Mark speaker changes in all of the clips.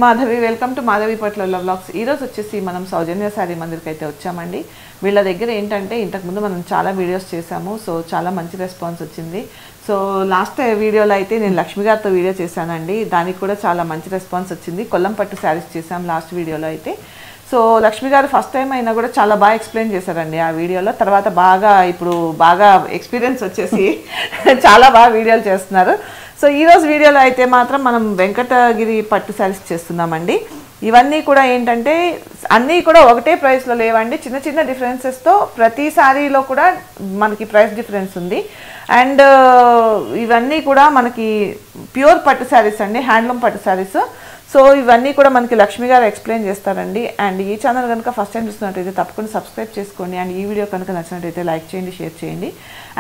Speaker 1: Madhavi, welcome to Madhavi పట్ల vlogs. ఈరోజు వచ్చేసి మనం సౌజన్య శారీ మందిర్కి అయితే వచ్చామండి. వీళ్ళ దగ్గర ఏంటంటే ఇంతకుముందు మనం చాలా వీడియోస్ చేసాము, సో చాలా మంచి రెస్పాన్స్ వచ్చింది. సో లాస్ట్ వీడియోలో అయితే నేను లక్ష్మి గారితో వీడియో చేశానండి, దానికి కూడా చాలా మంచి రెస్పాన్స్ వచ్చింది. కొల్లం పట్టు శారీస్ చేసాం లాస్ట్ వీడియోలో అయితే. సో లక్ష్మి గారు ఫస్ట్ టైం అయినా కూడా చాలా బాగా ఎక్స్ప్లెయిన్ చేశారండి ఆ వీడియోలో. తర్వాత ఇప్పుడు బాగా ఎక్స్పీరియన్స్ వచ్చేసి చాలా బాగా వీడియోలు చేస్తున్నారు. సో ఈరోజు వీడియోలో అయితే మాత్రం మనం వెంకటగిరి పట్టు శారీస్ చేస్తున్నామండి. ఇవన్నీ కూడా ఏంటంటే అన్నీ కూడా ఒకటే ప్రైస్లో లేవండి, చిన్న చిన్న డిఫరెన్సెస్తో ప్రతి శారీలో కూడా మనకి ప్రైస్ డిఫరెన్స్ ఉంది. అండ్ ఇవన్నీ కూడా మనకి ప్యూర్ పట్టు శారీస్ అండి, హ్యాండ్లూమ్ పట్టు శారీస్. సో ఇవన్నీ కూడా మనకి లక్ష్మి గారు ఎక్స్ప్లెయిన్ చేస్తారండి. అండ్ ఈ ఛానల్ కనుక ఫస్ట్ టైం చూస్తున్నట్టయితే తప్పకుండా సబ్స్క్రైబ్ చేసుకోండి. అండ్ ఈ వీడియో కనుక నచ్చినట్టయితే లైక్ చేయండి, షేర్ చేయండి.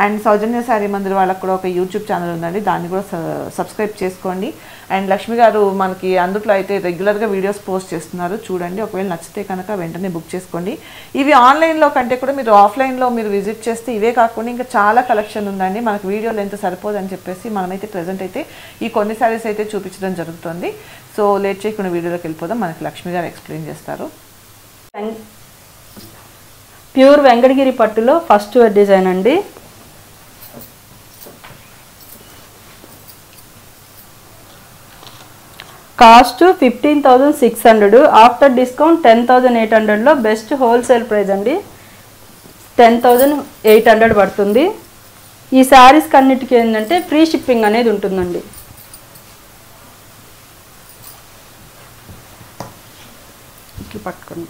Speaker 1: అండ్ సౌజన్య శారీ మందిర్ వాళ్ళకి కూడా ఒక యూట్యూబ్ ఛానల్ ఉందండి, దాన్ని కూడా సబ్స్క్రైబ్ చేసుకోండి. అండ్ లక్ష్మి గారు మనకి అందుట్లో అయితే రెగ్యులర్గా వీడియోస్ పోస్ట్ చేస్తున్నారు, చూడండి. ఒకవేళ నచ్చితే కనుక వెంటనే బుక్ చేసుకోండి. ఇవి ఆన్లైన్లో కంటే కూడా మీరు ఆఫ్లైన్లో మీరు విజిట్ చేస్తే ఇవే కాకుండా ఇంకా చాలా కలెక్షన్ ఉందండి. మనకు వీడియోలో ఎంత సరిపోదని చెప్పేసి మనమైతే ప్రజెంట్ అయితే ఈ కొన్ని శారీస్ అయితే చూపించడం జరుగుతుంది. సో లేట్ చేయకుండా వీడియోలోకి వెళ్ళిపోదాం. మనకి లక్ష్మి గారు ఎక్స్ప్లెయిన్ చేస్తారు.
Speaker 2: ప్యూర్ వెంకటగిరి పట్టులో ఫస్ట్ డిజైన్ అండి. కాస్ట్ 15,600, ఆఫ్టర్ డిస్కౌంట్ 10,800లో బెస్ట్ హోల్సేల్ ప్రైస్ అండి. 10,800 పడుతుంది. ఈ శారీస్కి అన్నిటికీ ఏంటంటే ఫ్రీ షిప్పింగ్ అనేది ఉంటుందండి. ఇట్లా పట్టుకోండి.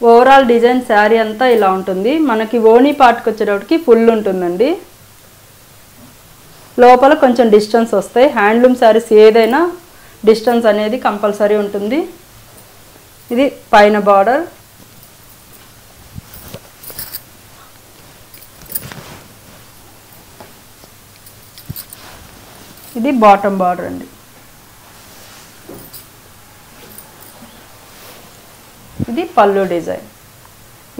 Speaker 2: ఓవరాల్ డిజైన్ శారీ అంతా ఇలా ఉంటుంది. మనకి ఓణీ పార్ట్కి వచ్చేటప్పటికి ఫుల్ ఉంటుందండి. లోపల కొంచెం డిస్టెన్స్ వస్తాయి. హ్యాండ్లూమ్ శారీస్ ఏదైనా డిస్టెన్స్ అనేది కంపల్సరీ ఉంటుంది. ఇది పైన బార్డర్, ఇది బాటమ్ బార్డర్ అండి. ఇది పళ్ళు డిజైన్.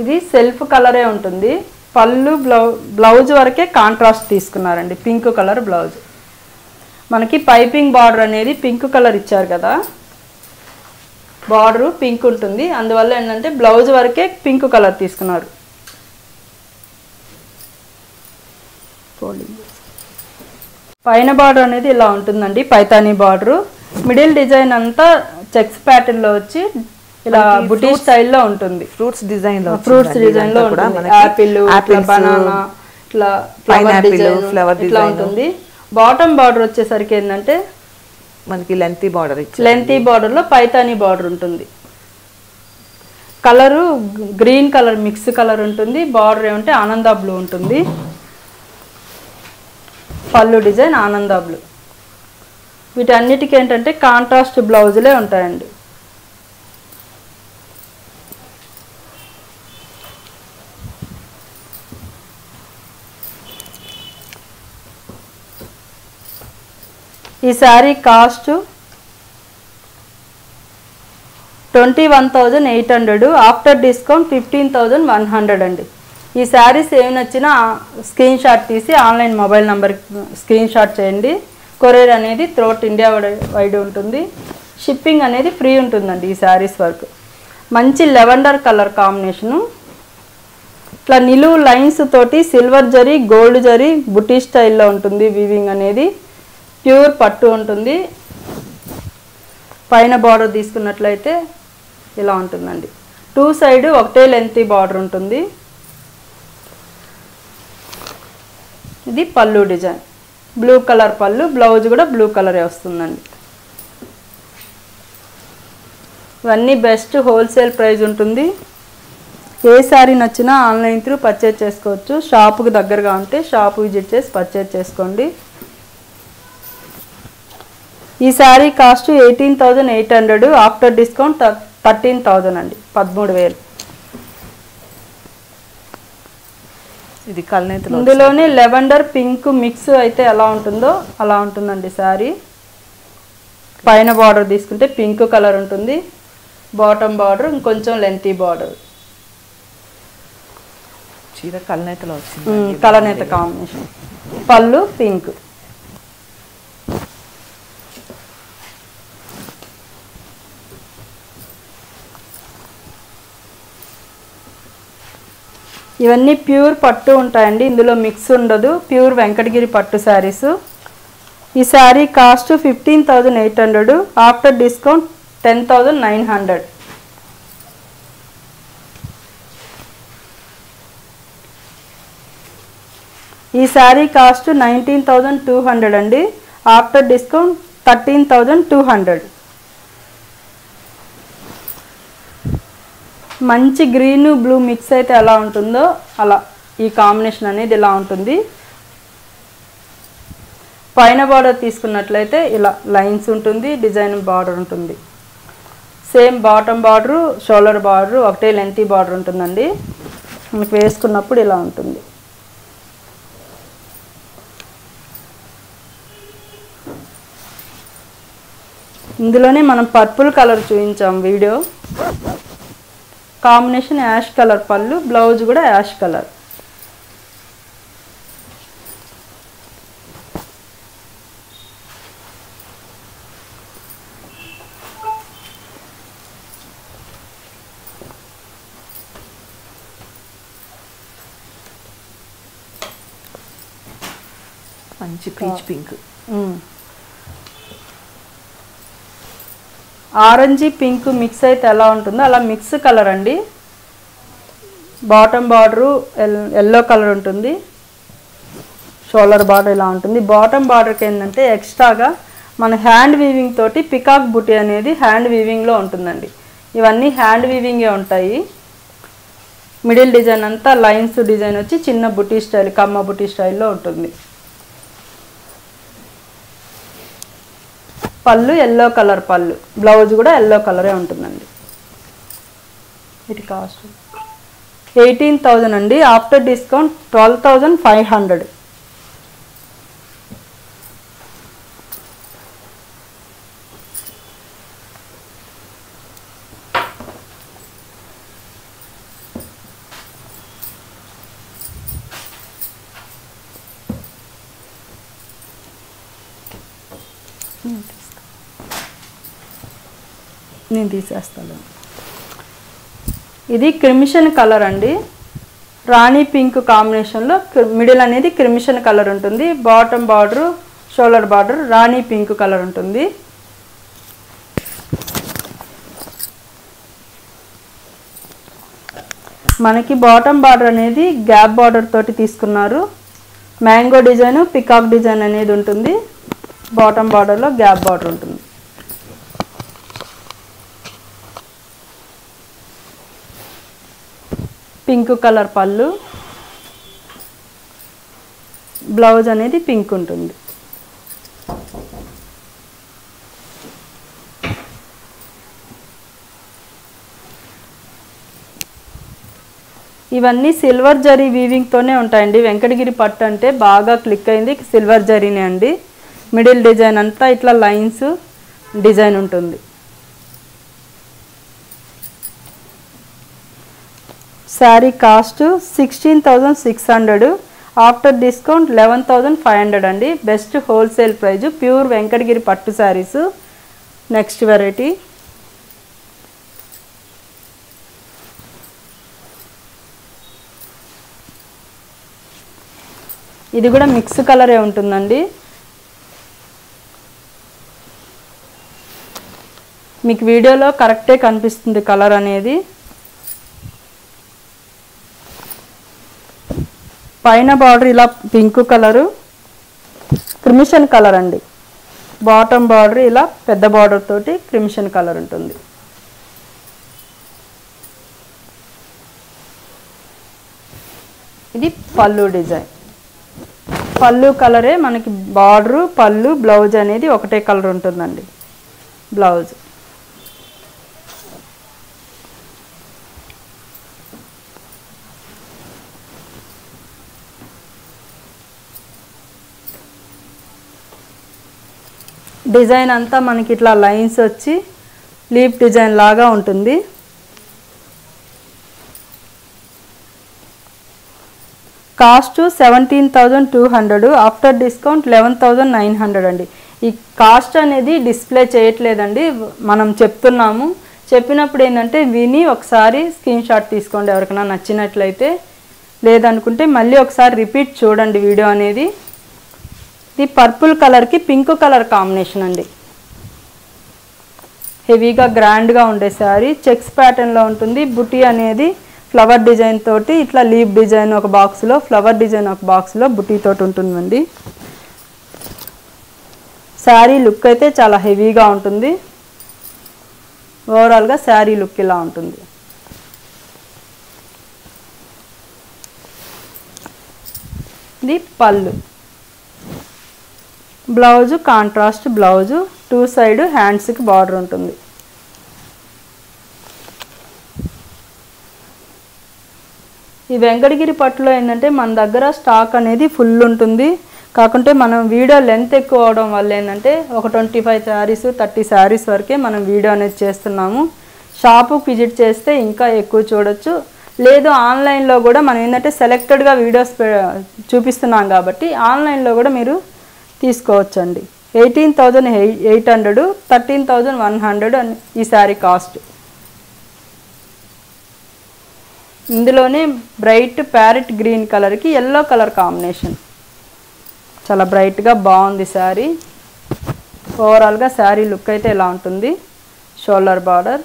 Speaker 2: ఇది సెల్ఫ్ కలరే ఉంటుంది. పళ్ళు బ్లౌజ్ వరకే కాంట్రాస్ట్ తీసుకున్నారండి, పింక్ కలర్ బ్లౌజ్. మనకి పైపింగ్ బార్డర్ అనేది పింక్ కలర్ ఇచ్చారు కదా, బార్డరు పింక్ ఉంటుంది. అందువల్ల ఏంటంటే బ్లౌజ్ వరకే పింక్ కలర్ తీసుకున్నారు. పైన బార్డర్ అనేది ఇలా ఉంటుందండి, పైతానీ బార్డరు. మిడిల్ డిజైన్ అంతా చెక్స్ ప్యాటర్న్లో వచ్చి ఇలా బుటీ స్టైల్లో ఉంటుంది. ఫ్రూట్స్ డిజైన్ లో ఉంటుంది. యాపిల్, బనానా, ఇట్లా ఫ్లవర్ ఇట్లా ఉంటుంది. బాటమ్ బార్డర్ వచ్చేసరికి ఏంటంటే
Speaker 1: మనకి లెంతీ
Speaker 2: బార్డర్ లో పైతానీ బార్డర్ ఉంటుంది. Colour green colour mix colour ఉంటుంది. బార్డర్ ఏమంటే ఆనంద బ్లూ ఉంటుంది. పళ్ళు డిజైన్ ఆనంద బ్లూ. వీటన్నిటికీ ఏంటంటే కాంట్రాస్ట్ బ్లౌజులే ఉంటాయండి. ఈ శారీ కాస్ట్ 21,800, ఆఫ్టర్ డిస్కౌంట్ 15,100 అండి. ఈ శారీస్ ఏమి నచ్చినా స్క్రీన్ షాట్ తీసి online mobile number screen shot చేయండి. కొరియర్ అనేది త్రూఅవుట్ ఇండియా వైడ్ ఉంటుంది. షిప్పింగ్ అనేది ఫ్రీ ఉంటుందండి ఈ శారీస్ వరకు. మంచి లెవెండర్ కలర్ కాంబినేషను. ఇట్లా నిలువు లైన్స్ తోటి సిల్వర్ జరీ, గోల్డ్ జరీ బుటీ స్టైల్లో ఉంటుంది. వీవింగ్ అనేది ప్యూర్ పట్టు ఉంటుంది. పైన బార్డర్ తీసుకున్నట్లయితే ఇలా ఉంటుందండి. టూ సైడ్ ఒకటే లెంతీ బార్డర్ ఉంటుంది. ఇది పళ్ళు డిజైన్, బ్లూ కలర్ పళ్ళు, బ్లౌజ్ కూడా బ్లూ కలరే వస్తుందండి. ఇవన్నీ బెస్ట్ హోల్సేల్ ప్రైస్ ఉంటుంది. ఏ శారీ నచ్చినా ఆన్లైన్ త్రూ పర్చేజ్ చేసుకోవచ్చు. షాపుకి దగ్గరగా ఉంటే షాపు విజిట్ చేసి పర్చేజ్ చేసుకోండి. ఈ శారీ కాస్ట్ 18,800, ఆఫ్టర్ డిస్కౌంట్ 13,000 అండి, 13,000.
Speaker 1: ఇది కల్నేతలో
Speaker 2: ఇందులోనే లెవెండర్ పింక్ మిక్స్ అయితే ఎలా ఉంటుందో అలా ఉంటుందండి శారీ. పైన బార్డర్ తీసుకుంటే పింక్ కలర్ ఉంటుంది. బాటమ్ బార్డర్ ఇంకొంచెం లెంతీ బార్డర్.
Speaker 1: చీర కలనేతలో వచ్చింది,
Speaker 2: కలనేత కాంబినేషన్. పళ్ళు పింక్. ఇవన్నీ ప్యూర్ పట్టు ఉంటాయండి, ఇందులో మిక్స్ ఉండదు. ప్యూర్ వెంకటగిరి పట్టు శారీస్. ఈ శారీ కాస్ట్ 15,800, ఆఫ్టర్ డిస్కౌంట్ 10,900. ఈ శారీ కాస్ట్ 19,200 అండి, ఆఫ్టర్ డిస్కౌంట్ 13,200. మంచి గ్రీన్ బ్లూ మిక్స్ అయితే ఎలా ఉంటుందో అలా ఈ కాంబినేషన్ అనేది ఇలా ఉంటుంది. పైన బార్డర్ తీసుకున్నట్లయితే ఇలా లైన్స్ ఉంటుంది, డిజైన్ బార్డర్ ఉంటుంది. Same bottom border shoulder border ఒకటే లెంతీ బార్డర్ ఉంటుందండి. మనకు వేసుకున్నప్పుడు ఇలా ఉంటుంది. ఇందులోనే మనం పర్పుల్ కలర్ చూపించాం వీడియో. కాంబినేషన్ యాష్ కలర్ పళ్ళు, బ్లౌజ్ కూడా యాష్ కలర్.
Speaker 1: మంచి పీచ్ పింక్,
Speaker 2: ఆరెంజీ పింక్ మిక్స్ అయితే ఎలా ఉంటుందో అలా మిక్స్ కలర్ అండి. బాటమ్ బార్డరు ఎల్లో కలర్ ఉంటుంది, షోల్డర్ బార్డర్ ఇలా ఉంటుంది. బాటమ్ బార్డర్కి ఏంటంటే ఎక్స్ట్రాగా మన హ్యాండ్ వీవింగ్ తోటి పికాక్ బుటీ అనేది హ్యాండ్ వీవింగ్లో ఉంటుందండి. ఇవన్నీ హ్యాండ్ వీవింగే ఉంటాయి. మిడిల్ డిజైన్ అంతా లైన్స్ డిజైన్ వచ్చి చిన్న బుటీ స్టైల్, కమ్మ బుటీ స్టైల్లో ఉంటుంది. పళ్ళు ఎల్లో కలర్ పళ్ళు, బ్లౌజ్ కూడా ఎల్లో కలరే ఉంటుందండి. వీటి కాస్ట్ 18,000 అండి, ఆఫ్టర్ డిస్కౌంట్ 12,500. నేను తీసేస్తాను. ఇది క్రిమిషన్ కలర్ అండి, రాణి పింక్ కాంబినేషన్లో మిడిల్ అనేది క్రిమిషన్ కలర్ ఉంటుంది. బాటమ్ బార్డరు షోల్డర్ బార్డర్ రాణి పింక్ కలర్ ఉంటుంది. మనకి బాటమ్ బార్డర్ అనేది గ్యాప్ బార్డర్ తోటి తీసుకున్నారు. మ్యాంగో డిజైన్, పికాక్ డిజైన్ అనేది ఉంటుంది. బాటమ్ బార్డర్లో గ్యాప్ బార్డర్ ఉంటుంది. పింక్ కలర్ పళ్ళు, బ్లౌజ్ అనేది పింక్ ఉంటుంది. ఇవన్నీ సిల్వర్ జరీ వీవింగ్తోనే ఉంటాయండి. వెంకటగిరి పట్టు అంటే బాగా క్లిక్ అయింది సిల్వర్ జరీనే అండి. మిడిల్ డిజైన్ అంతా ఇట్లా లైన్స్ డిజైన్ ఉంటుంది. శారీ కాస్ట్ 16,600, ఆఫ్టర్ డిస్కౌంట్ 11,500 అండి. Best wholesale praise, pure Venkatagiri పట్టు శారీస్. నెక్స్ట్ వెరైటీ ఇది కూడా మిక్స్ కలరే ఉంటుందండి. మీకు వీడియోలో కరెక్టే కనిపిస్తుంది కలర్ అనేది. పైన బార్డర్ ఇలా పింక్ కలరు, క్రిమిషన్ కలర్ అండి. బాటమ్ బార్డర్ ఇలా పెద్ద బార్డర్ తోటి క్రిమిషన్ కలర్ ఉంటుంది. ఇది పళ్ళు డిజైన్. పళ్ళు కలరే మనకి బార్డరు, పళ్ళు, బ్లౌజ్ అనేది ఒకటే కలర్ ఉంటుందండి. బ్లౌజ్ డిజైన్ అంతా మనకి ఇట్లా లైన్స్ వచ్చి లీఫ్ డిజైన్ లాగా ఉంటుంది. కాస్ట్ 17,200, ఆఫ్టర్ డిస్కౌంట్ 11,900 అండి. ఈ కాస్ట్ అనేది డిస్ప్లే చేయట్లేదండి, మనం చెప్తున్నాము. చెప్పినప్పుడు ఏంటంటే విని ఒకసారి స్క్రీన్ షాట్ తీసుకోండి ఎవరికైనా నచ్చినట్లయితే. లేదనుకుంటే మళ్ళీ ఒకసారి రిపీట్ చూడండి వీడియో అనేది. ఇది పర్పుల్ కలర్కి పింక్ కలర్ కాంబినేషన్ అండి. హెవీగా గ్రాండ్గా ఉండే శారీ, చెక్స్ ప్యాటర్న్లో ఉంటుంది. బుటీ అనేది ఫ్లవర్ డిజైన్ తోటి, ఇట్లా లీఫ్ డిజైన్ ఒక బాక్స్లో, ఫ్లవర్ డిజైన్ ఒక బాక్స్లో బుటీ తోటి ఉంటుందండి. శారీ లుక్ అయితే చాలా హెవీగా ఉంటుంది. ఓవరాల్గా శారీ లుక్ ఇలా ఉంటుంది. ఇది పళ్ళు. బ్లౌజు కాంట్రాస్ట్ బ్లౌజు, 2 సైడ్ హ్యాండ్స్కి బార్డర్ ఉంటుంది. ఈ వెంకటగిరి పట్టులో ఏంటంటే మన దగ్గర స్టాక్ అనేది ఫుల్ ఉంటుంది. కాకుంటే మనం వీడియో లెంత్ ఎక్కువ అవడం వల్ల ఏంటంటే ఒక 25 శారీస్ 30 శారీస్ వరకే మనం వీడియో అనేది చేస్తున్నాము. షాపుకి విజిట్ చేస్తే ఇంకా ఎక్కువ చూడొచ్చు. లేదు ఆన్లైన్లో కూడా మనం ఏంటంటే సెలెక్టెడ్గా వీడియోస్ చూపిస్తున్నాం కాబట్టి ఆన్లైన్లో కూడా మీరు తీసుకోవచ్చండి. 18,800, 13,100 ఈ శారీ కాస్ట్. ఇందులోనే బ్రైట్ ప్యారెట్ గ్రీన్ కలర్కి ఎల్లో కలర్ కాంబినేషన్, చాలా బ్రైట్గా బాగుంది శారీ. ఓవరాల్గా శారీ లుక్ అయితే ఇలా ఉంటుంది. షోల్డర్ బార్డర్,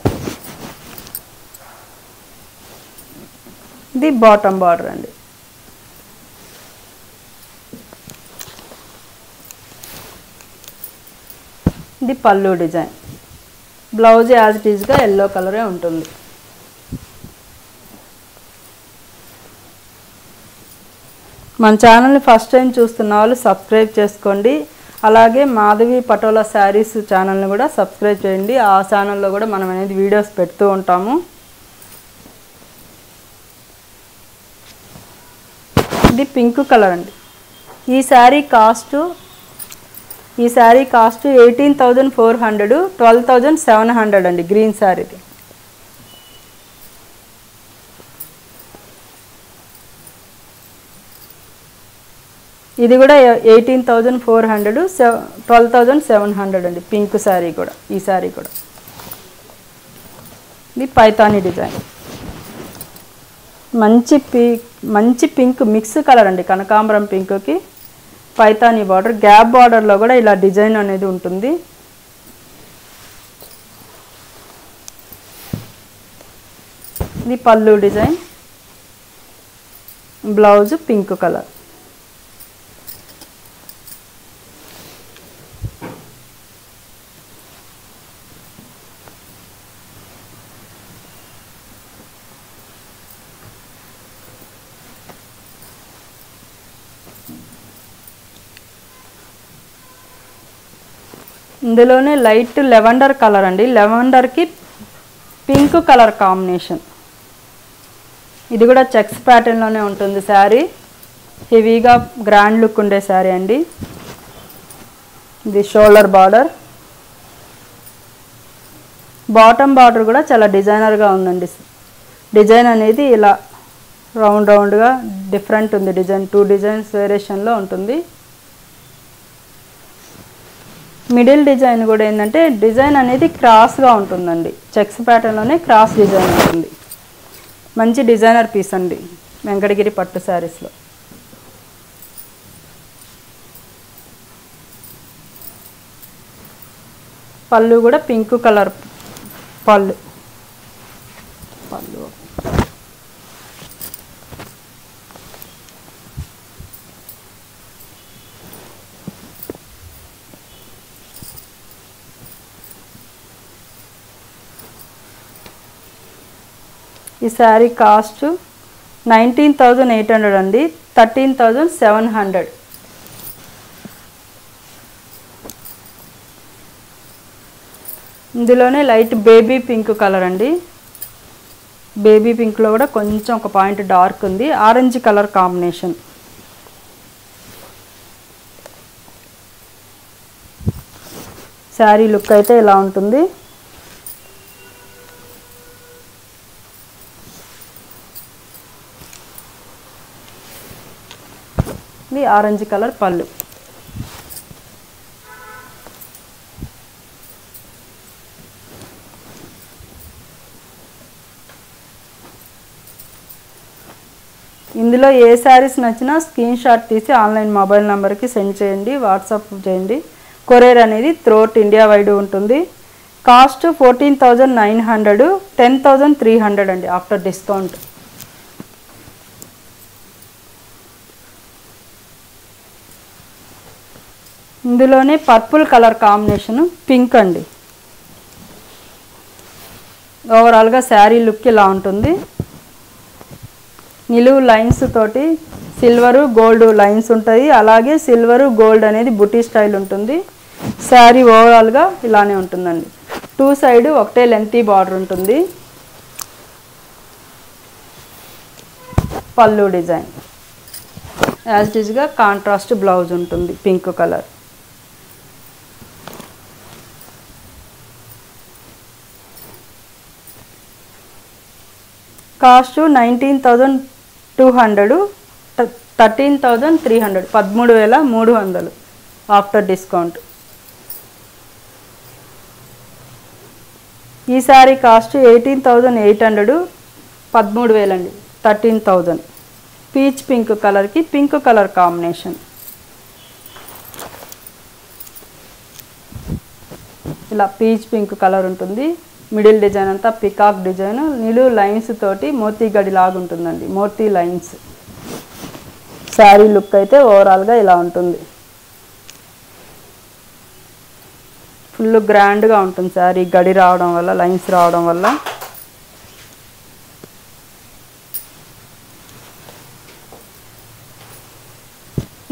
Speaker 2: ఇది బాటమ్ బార్డర్ అండి. ఇది పళ్ళు డిజైన్. బ్లౌజ్ యాజ్ ఇట్ ఈజ్గా ఎల్లో కలరే ఉంటుంది. మన ఛానల్ని ఫస్ట్ టైం చూస్తున్న వాళ్ళు సబ్స్క్రైబ్ చేసుకోండి. అలాగే మాధవి పటోలా శారీస్ ఛానల్ని కూడా సబ్స్క్రైబ్ చేయండి. ఆ ఛానల్లో కూడా మనం అనేది వీడియోస్ పెడుతూ ఉంటాము. ఇది పింక్ కలర్ అండి. ఈ శారీ కాస్ట్ 18,400, 12,700 అండి. గ్రీన్ శారీది. ఇది కూడా 18,400, 12,700 అండి. పింక్ శారీ కూడా, ఈ శారీ కూడా. ఇది పైతానీ డిజైన్. మంచి పింక్ మిక్స్ కలర్ అండి. కనకాంబరం పింక్కి పైతానీ బార్డర్, గ్యాప్ బార్డర్లో కూడా ఇలా డిజైన్ అనేది ఉంటుంది. ఇది పళ్ళు డిజైన్, బ్లౌజ్ పింక్ కలర్. ఇందులోనే లైట్ లెవెండర్ కలర్ అండి. లెవెండర్కి పింక్ కలర్ కాంబినేషన్. ఇది కూడా చెక్స్ ప్యాటర్న్లోనే ఉంటుంది శారీ. హెవీగా గ్రాండ్ లుక్ ఉండే శారీ అండి. ఇది షోల్డర్ బార్డర్, బాటమ్ బార్డర్ కూడా చాలా డిజైనర్గా ఉందండి. డిజైన్ అనేది ఇలా రౌండ్గా డిఫరెంట్ ఉంది. డిజైన్ 2 డిజైన్స్ వేరియేషన్లో ఉంటుంది. మిడిల్ డిజైన్ కూడా ఏంటంటే డిజైన్ అనేది క్రాస్గా ఉంటుందండి. చెక్స్ ప్యాటర్న్లోనే క్రాస్ డిజైన్ ఉంటుంది. మంచి డిజైనర్ పీస్ అండి వెంకటగిరి పట్టు శారీస్లో. పళ్ళు కూడా పింక్ కలర్ పళ్ళు. ఈ శారీ కాస్ట్ 19,800 అండి. 13,700. ఇందులోనే లైట్ బేబీ పింక్ కలర్ అండి. బేబీ పింక్లో కూడా కొంచెం ఒక పాయింట్ డార్క్ ఉంది. Orange colour combination. Sari look అయితే ఇలా ఉంటుంది. ఇది ఆరెంజ్ కలర్ పళ్ళు. ఇందులో ఏ శారీస్ నచ్చినా స్క్రీన్ షాట్ తీసి ఆన్లైన్ మొబైల్ నెంబర్కి సెండ్ చేయండి, వాట్సాప్ చేయండి. కొరియర్ అనేది త్రూఅవుట్ ఇండియా వైడ్ ఉంటుంది. కాస్ట్ 14,900, 10,300 అండి ఆఫ్టర్ డిస్కౌంట్. ఇందులోనే పర్పుల్ కలర్ కాంబినేషన్ పింక్ అండి. ఓవరాల్గా శారీ లుక్ ఇలా ఉంటుంది. నిలువు లైన్స్ తోటి సిల్వరు గోల్డ్ లైన్స్ ఉంటాయి. అలాగే సిల్వరు గోల్డ్ అనేది బుటీ స్టైల్ ఉంటుంది. శారీ ఓవరాల్గా ఇలానే ఉంటుందండి. 2 సైడ్ ఒకటే లెంతీ బార్డర్ ఉంటుంది. పళ్ళు డిజైన్ యాజ్ ఇట్ ఈజ్గా కాంట్రాస్ట్ బ్లౌజ్ ఉంటుంది pink colour. Cost 19,200, 13,300, 13,300 after discount. ఈ సారీ కాస్ట్ 18,800, 13,000 అండి, 13,000. పీచ్ పింక్ కలర్కి పింక్ కలర్ కాంబినేషన్. ఇలా పీచ్ పింక్ కలర్ ఉంటుంది. మిడిల్ డిజైన్ అంతా పికాక్ డిజైన్, నిలువు లైన్స్ తోటి మోతీ గడి లాగా ఉంటుందండి, మోతీ లైన్స్. శారీ లుక్ అయితే ఓవరాల్గా ఇలా ఉంటుంది. ఫుల్ గ్రాండ్గా ఉంటుంది శారీ, గడి రావడం వల్ల, లైన్స్ రావడం వల్ల.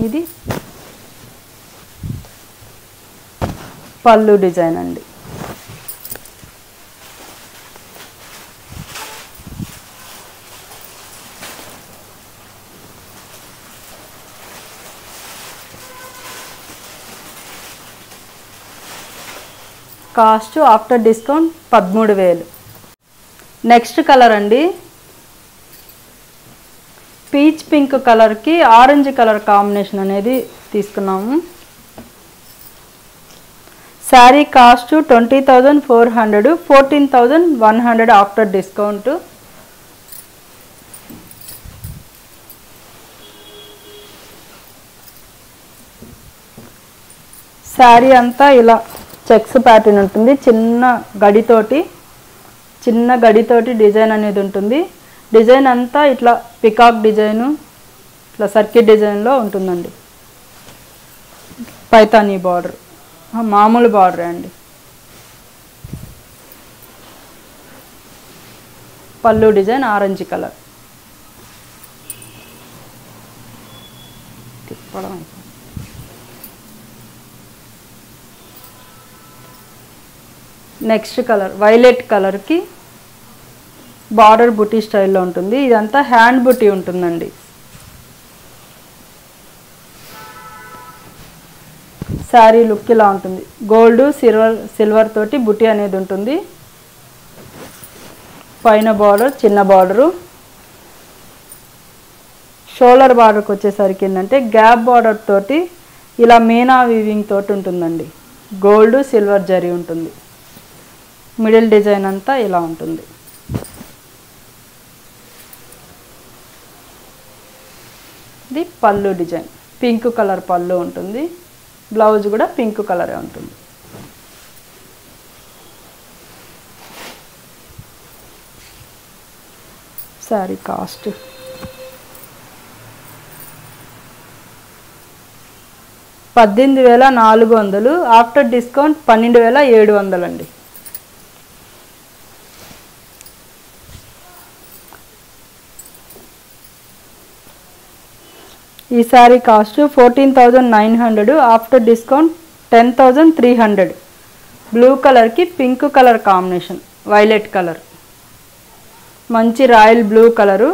Speaker 2: ఇది పళ్ళు డిజైన్ అండి. Cost after discount 13,000. Next colour అండి, పీచ్ పింక్ కలర్కి ఆరెంజ్ కలర్ కాంబినేషన్ అనేది తీసుకున్నాము. Sari cost 20,400, 14,100 after discount. Sari అంతా ఇలా చెక్స్ ప్యాటర్న్ ఉంటుంది. చిన్న గడితోటి డిజైన్ అనేది ఉంటుంది. డిజైన్ అంతా ఇట్లా పికాక్ డిజైను, ఇట్లా సర్కిట్ డిజైన్లో ఉంటుందండి. పైతానీ బార్డర్, మామూలు బార్డర్ అండి. పళ్ళు డిజైన్ ఆరెంజ్ కలర్. తిప్పడం నెక్స్ట్ కలర్ వైలెట్ కలర్కి బార్డర్ బుటీ స్టైల్లో ఉంటుంది. ఇదంతా హ్యాండ్ బుటీ ఉంటుందండి. శారీ లుక్ ఇలా ఉంటుంది. గోల్డ్ సిల్వర్ తోటి బుటీ అనేది ఉంటుంది. పైన బార్డర్ చిన్న బార్డరు. షోల్డర్ బార్డర్కి వచ్చేసరికి ఏంటంటే గ్యాప్ బార్డర్ తోటి ఇలా మీనా వీవింగ్ తోటి ఉంటుందండి. గోల్డ్ సిల్వర్ జరీ ఉంటుంది. మిడిల్ డిజైన్ అంతా ఇలా ఉంటుంది. ఇది పళ్ళు డిజైన్, పింక్ కలర్ పళ్ళు ఉంటుంది. బ్లౌజ్ కూడా పింక్ కలరే ఉంటుంది. శారీ కాస్ట్ 18,400, ఆఫ్టర్ డిస్కౌంట్ 12,700 అండి. ఈ sari cost 14,900, after discount 10,300. Blue కలర్కి pink colour combination, violet colour, మంచి రాయల్ బ్లూ కలరు.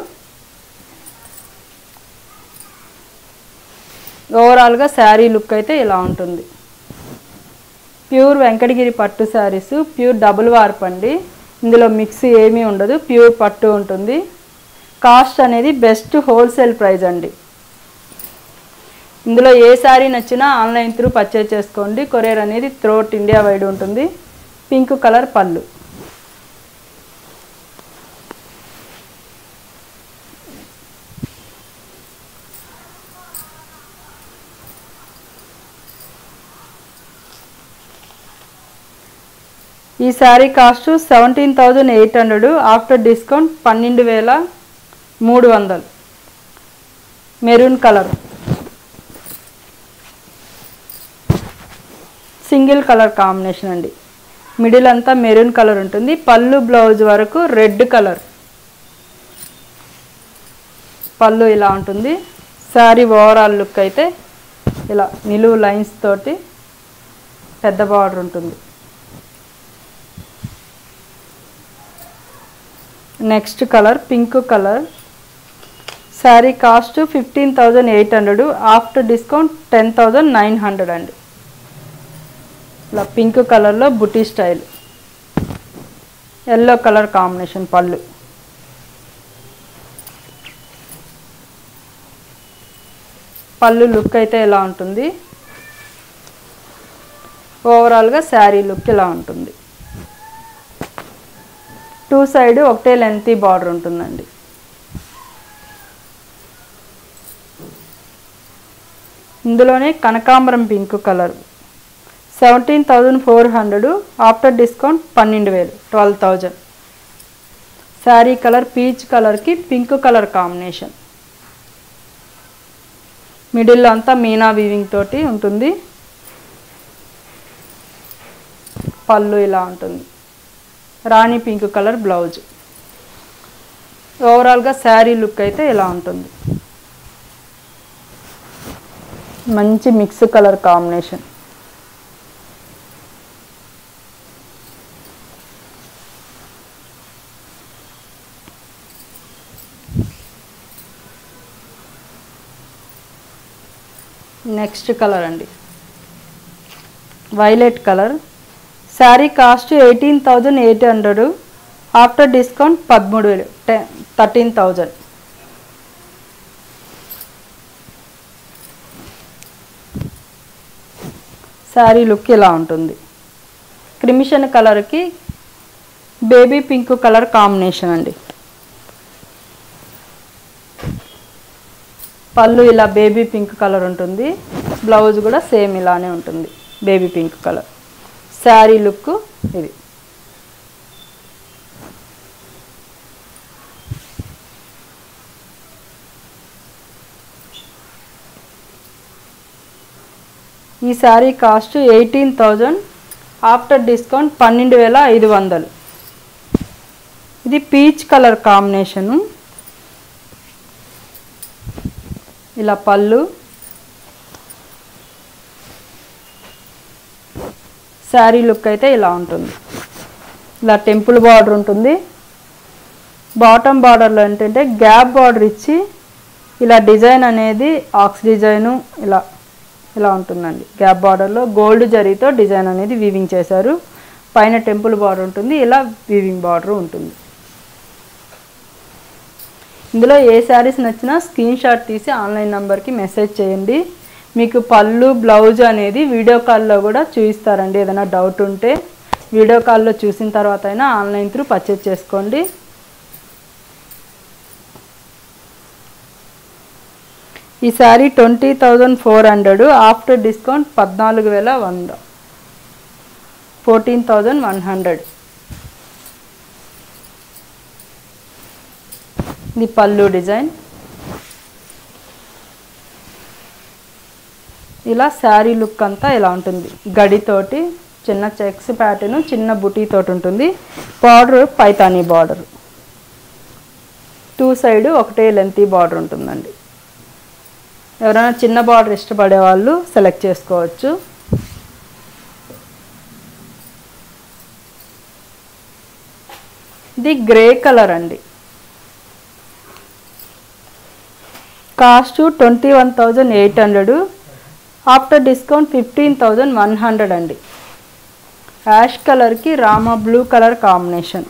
Speaker 2: ఓవరాల్గా శారీ లుక్ అయితే ఇలా ఉంటుంది. ప్యూర్ వెంకటగిరి పట్టు శారీస్, ప్యూర్ డబుల్ వార్ప్ అండి. ఇందులో మిక్స్ ఏమీ ఉండదు, ప్యూర్ పట్టు ఉంటుంది. కాస్ట్ అనేది బెస్ట్ హోల్సేల్ ప్రైస్ అండి. ఇందులో ఏ శారీ నచ్చినా ఆన్లైన్ త్రూ పర్చేజ్ చేసుకోండి. కొరియర్ అనేది త్రూఅవుట్ ఇండియా వైడ్ ఉంటుంది. పింక్ కలర్ పళ్ళు. ఈ sari cost 17,800, after discount 12,300. Maroon colour, single colour combination అండి. మిడిల్ అంతా మెరూన్ కలర్ ఉంటుంది. పళ్ళు బ్లౌజ్ వరకు రెడ్ కలర్. పళ్ళు ఇలా ఉంటుంది. శారీ ఓవరాల్ లుక్ అయితే ఇలా నిలువు లైన్స్ తోటి పెద్ద బార్డర్ ఉంటుంది. Next colour pink colour. Sari cost 15,800, after discount 10,900 అండి. ఇలా పింక్ కలర్లో బుటీ స్టైల్, ఎల్లో కలర్ కాంబినేషన్ పళ్ళు. పళ్ళు లుక్ అయితే ఇలా ఉంటుంది. ఓవరాల్గా శారీ లుక్ ఇలా ఉంటుంది. టూ సైడ్ ఒకటే లెంతీ బార్డర్ ఉంటుందండి. ఇందులోనే కనకాంబరం pink colour 17,400, after discount 12,000, 12,000. Sari colour peach కలర్కి పింక్ కలర్ కాంబినేషన్. మిడిల్లో అంతా మీనా వీవింగ్ తోటి ఉంటుంది. పళ్ళు ఇలా ఉంటుంది. Rani pink colour blouse. ఓవరాల్గా శారీ లుక్ అయితే ఇలా ఉంటుంది. మంచి mix colour combination. Next colour అండి violet colour. Sari cost 18,800, after discount 13,000, 13,000. Sari look ఇలా ఉంటుంది. క్రిమిషన్ కలర్కి బేబీ పింక్ కలర్ కాంబినేషన్ అండి. పళ్ళు ఇలా బేబీ పింక్ కలర్ ఉంటుంది. బ్లౌజ్ కూడా సేమ్ ఇలానే ఉంటుంది, baby pink colour. Sari look ఇది. ఈ శారీ కాస్ట్ 18,000, ఆఫ్టర్ డిస్కౌంట్ 12,500. ఇది పీచ్ కలర్ కాంబినేషను. ఇలా పళ్ళు, శారీ లుక్ అయితే ఇలా ఉంటుంది. ఇలా టెంపుల్ బార్డర్ ఉంటుంది. బాటమ్ బార్డర్లో ఏంటంటే గ్యాప్ బార్డర్ ఇచ్చి ఇలా డిజైన్ అనేది ఆక్స్ డిజైను ఇలా ఇలా ఉంటుందండి. గ్యాప్ బార్డర్లో గోల్డ్ జరీతో డిజైన్ అనేది వీవింగ్ చేశారు. పైన టెంపుల్ బార్డర్ ఉంటుంది. ఇలా వీవింగ్ బార్డర్ ఉంటుంది. ఇందులో ఏ శారీస్ నచ్చినా స్క్రీన్ షాట్ తీసి ఆన్లైన్ నెంబర్కి మెసేజ్ చేయండి. మీకు పళ్ళు బ్లౌజ్ అనేది వీడియో కాల్లో కూడా చూపిస్తారండి. ఏదైనా డౌట్ ఉంటే వీడియో కాల్లో చూసిన తర్వాత అయినా ఆన్లైన్ త్రూ పర్చేజ్ చేసుకోండి. ఈ శారీ 20,400, ఆఫ్టర్ డిస్కౌంట్ 14,100, 14,100. ఇది పళ్ళు డిజైన్. ఇలా శారీ లుక్ అంతా ఇలా ఉంటుంది. గడితోటి చిన్న చెక్స్ ప్యాటర్న్, చిన్న బుటీ తోటి ఉంటుంది. Border Paithani border. Two side ఒకటే లెంతీ బార్డర్ ఉంటుందండి. ఎవరైనా చిన్న బార్డర్ ఇష్టపడే వాళ్ళు సెలెక్ట్ చేసుకోవచ్చు. ఇది గ్రే కలర్ అండి. కాస్ట్ 21,800, ఆఫ్టర్ డిస్కౌంట్ 15,100 అండి. యాష్ కలర్కి రామా బ్లూ కలర్ కాంబినేషన్.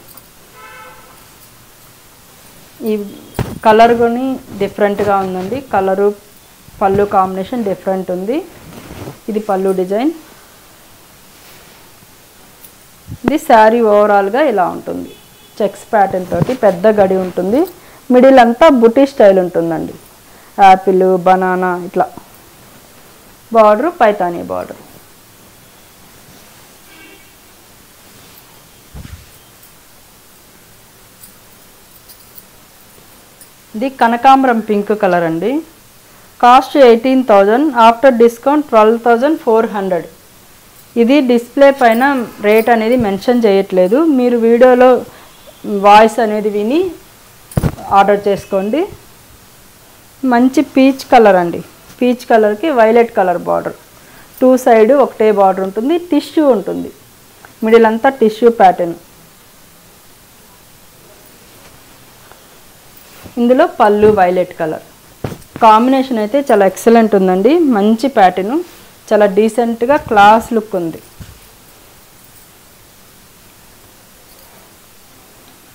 Speaker 2: ఈ కలర్ కొని డిఫరెంట్గా ఉందండి. కలరు పళ్ళు కాంబినేషన్ డిఫరెంట్ ఉంది. ఇది పళ్ళు డిజైన్. ఇది శారీ ఓవరాల్గా ఇలా ఉంటుంది. చెక్స్ ప్యాటర్న్ తోటి పెద్ద గడి ఉంటుంది. మిడిల్ అంతా బుటీ స్టైల్ ఉంటుందండి. యాపిల్, బనానా ఇట్లా. Border Paithani border. ఇది కనకాంబరం పింక్ కలర్ అండి. Cost 18,000, after discount 12,400. ఇది డిస్ప్లే పైన రేట్ అనేది మెన్షన్ చేయట్లేదు, మీరు వీడియోలో వాయిస్ అనేది విని ఆర్డర్ చేసుకోండి. మంచి పీచ్ కలర్ అండి. పీచ్ కలర్కి వైలెట్ కలర్ బార్డర్, 2 సైడ్ ఒకటే బార్డర్ ఉంటుంది, టిష్యూ ఉంటుంది, మిడిల్ అంతా టిష్యూ ప్యాటర్న్. ఇందులో పళ్ళు వైలెట్ కలర్ కాంబినేషన్ అయితే చాలా ఎక్సలెంట్ ఉందండి. మంచి ప్యాటర్న్, చాలా డీసెంట్గా క్లాస్ లుక్ ఉంది.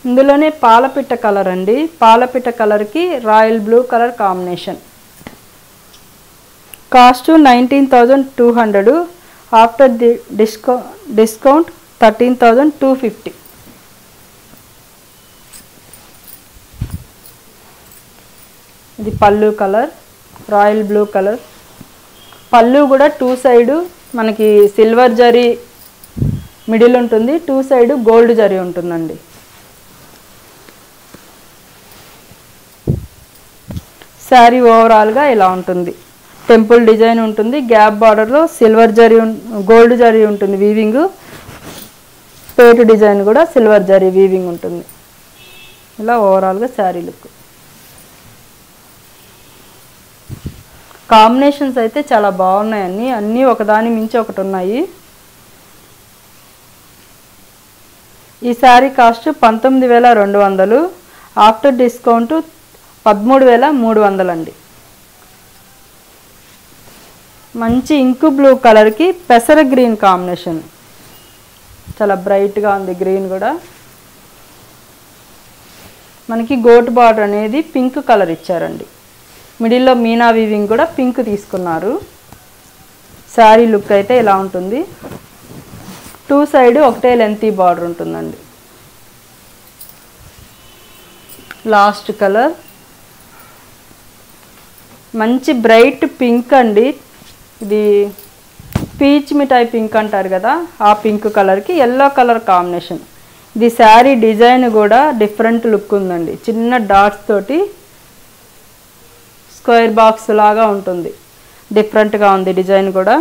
Speaker 2: ఇందులోనే పాలపిట్ట కలర్ అండి. పాలపిట్ట కలర్కి royal blue colour combination. Cost 19,200, after discount 13,250. ఇది పళ్ళు కలర్, రాయల్ బ్లూ కలర్. పళ్ళు కూడా 2 సైడ్ మనకి సిల్వర్ జరీ మిడిల్ ఉంటుంది, 2 సైడ్ గోల్డ్ జరీ ఉంటుందండి. శారీ ఓవరాల్గా ఇలా ఉంటుంది. టెంపుల్ డిజైన్ ఉంటుంది, గ్యాప్ బార్డర్లో సిల్వర్ జరీ గోల్డ్ జరీ ఉంటుంది వీవింగ్, పేటు డిజైన్ కూడా సిల్వర్ జరీ వీవింగ్ ఉంటుంది. ఇలా ఓవరాల్గా శారీ లుక్. కాంబినేషన్స్ అయితే చాలా బాగున్నాయి, అన్నీ ఒకదాని మించి ఒకటి ఉన్నాయి. ఈ శారీ కాస్ట్ 19,200, ఆఫ్టర్ డిస్కౌంట్ 13,300 అండి. మంచి ఇంకు బ్లూ కలర్కి పెసర గ్రీన్ కాంబినేషన్, చాలా బ్రైట్గా ఉంది గ్రీన్ కూడా. మనకి గోట్ బార్డర్ అనేది పింక్ కలర్ ఇచ్చారండి, మిడిల్లో మీనా వీవింగ్ కూడా పింక్ తీసుకున్నారు. శారీ లుక్ అయితే ఇలా ఉంటుంది. 2 సైడ్ ఒకటే లెంతీ బార్డర్ ఉంటుందండి. లాస్ట్ కలర్ మంచి బ్రైట్ పింక్ అండి. ఇది పీచ్ మిఠాయి పింక్ అంటారు కదా, ఆ పింక్ కలర్కి ఎల్లో కలర్ కాంబినేషన్. ఇది శారీ డిజైన్ కూడా డిఫరెంట్ లుక్ ఉందండి, చిన్న డాట్స్ తోటి స్క్వేర్ బాక్స్ లాగా ఉంటుంది, డిఫరెంట్గా ఉంది డిజైన్ కూడా.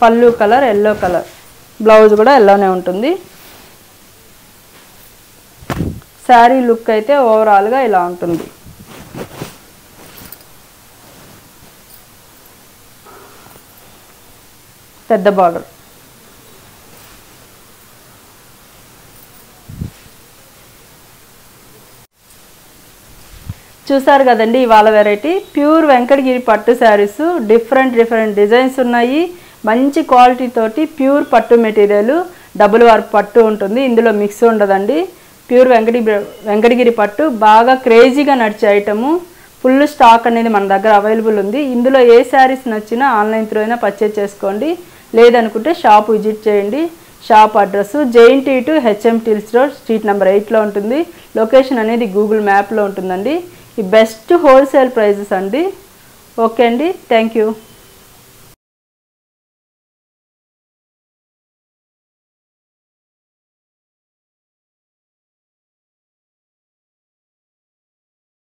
Speaker 2: పళ్ళు కలర్ ఎల్లో కలర్, బ్లౌజ్ కూడా ఎల్లోనే ఉంటుంది. శారీ లుక్ అయితే ఓవరాల్గా ఇలా ఉంటుంది. పెద్ద బార్డర్. చూసారు కదండి ఇవాళ వెరైటీ ప్యూర్ వెంకటగిరి పట్టు శారీస్. డిఫరెంట్ డిజైన్స్ ఉన్నాయి, మంచి క్వాలిటీ తోటి ప్యూర్ పట్టు మెటీరియల్, డబుల్ వర్క్ పట్టు ఉంటుంది, ఇందులో మిక్స్ ఉండదండి. ప్యూర్ వెంకటగిరి పట్టు బాగా క్రేజీగా నడిచే ఐటము. ఫుల్ స్టాక్ అనేది మన దగ్గర అవైలబుల్ ఉంది. ఇందులో ఏ శారీస్ నచ్చినా ఆన్లైన్ త్రూ అయినా పర్చేజ్ చేసుకోండి, లేదనుకుంటే షాప్ విజిట్ చేయండి. Shop address JNT to HM Tills Road, street number 8లో ఉంటుంది. లొకేషన్ అనేది గూగుల్ మ్యాప్లో ఉంటుందండి. ఈ బెస్ట్ హోల్సేల్ ప్రైజెస్ అండి. ఓకే అండి, థ్యాంక్ యూ.